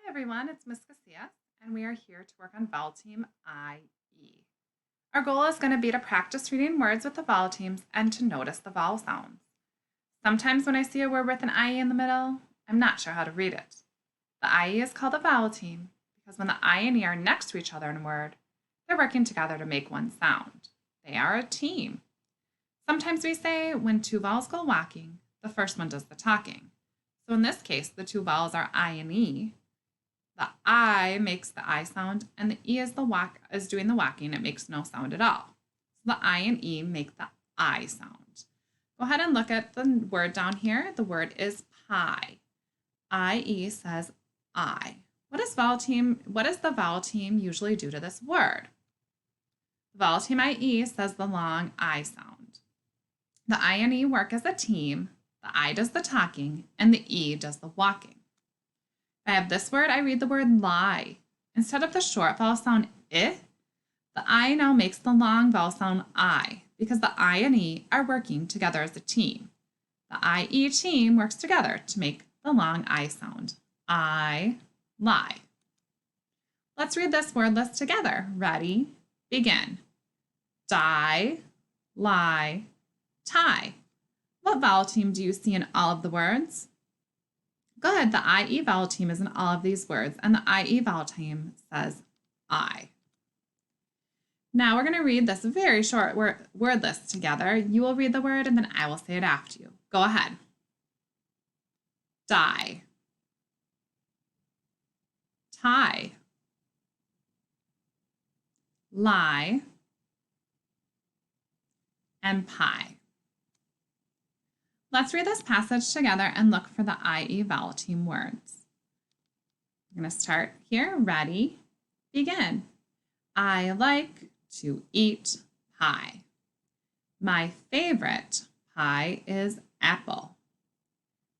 Hi everyone, it's Miss Casillas, and we are here to work on vowel team IE. Our goal is going to be to practice reading words with the vowel teams and to notice the vowel sounds. Sometimes when I see a word with an IE in the middle, I'm not sure how to read it. The IE is called a vowel team because when the I and E are next to each other in a word, they're working together to make one sound. They are a team. Sometimes we say when two vowels go walking, the first one does the talking. So in this case, the two vowels are I and E. The I makes the I sound, and the E is doing the walking. It makes no sound at all. So the I and E make the I sound. Go ahead and look at the word down here. The word is pie. IE says I. What does the vowel team usually do to this word? The vowel team IE says the long I sound. The I and E work as a team. The I does the talking, and the E does the walking. If I have this word, I read the word lie. Instead of the short vowel sound I, the I now makes the long vowel sound I because the I and E are working together as a team. The IE team works together to make the long I sound. I lie. Let's read this word list together. Ready? Begin. Die, lie, tie. What vowel team do you see in all of the words? Good, the IE vowel team is in all of these words, and the IE vowel team says I. Now we're going to read this very short word list together. You will read the word, and then I will say it after you. Go ahead. Die. Tie. Lie. And pie. Let's read this passage together and look for the IE vowel team words. I'm going to start here. Ready? Begin. I like to eat pie. My favorite pie is apple.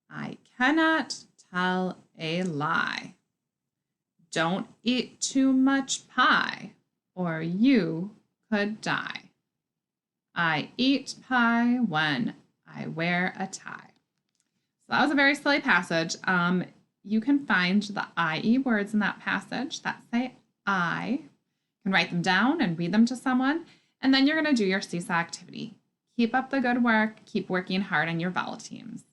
I cannot tell a lie. Don't eat too much pie or you could die. I eat pie when I wear a tie. So that was a very silly passage. You can find the IE words in that passage that say I. You can write them down and read them to someone, and then you're going to do your seesaw activity. Keep up the good work. Keep working hard on your vowel teams.